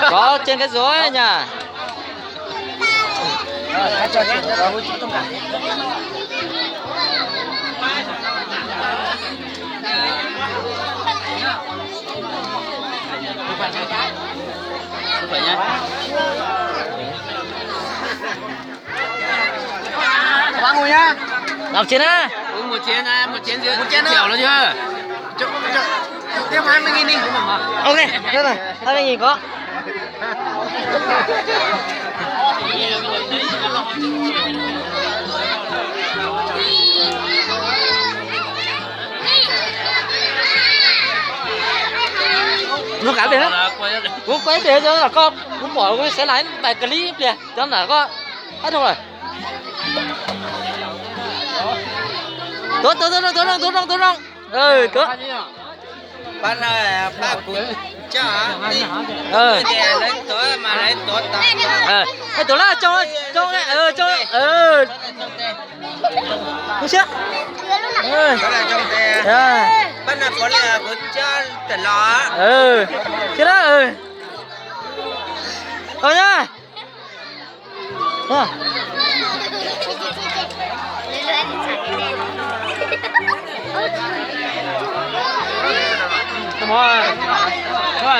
Có trên cái rối nha. Cho chị vào hút trong cả. Phải nha. Ba ngồi nhá. Làm chiến á. Uống một chén á, một chén rượu. Một chén nữa. Chèo nó chưa? Tiếp 20.000 đi. Ok, được rồi. 20.000 có. Nó cả tiền á. Cũng quay tiền cho là con. Cũng bỏ cái sẽ lái bài clip kìa. Cho là có hết không rồi. Tốt không? Ừ, tốt. Bạn này ba cũng cho hả? Lấy tối mà lấy tối ta. Cái tối là cho không chưa? Đó là trong tè. Bạn nào có là cũng cho tận lọ. Thế đó rồi nhá. Come on.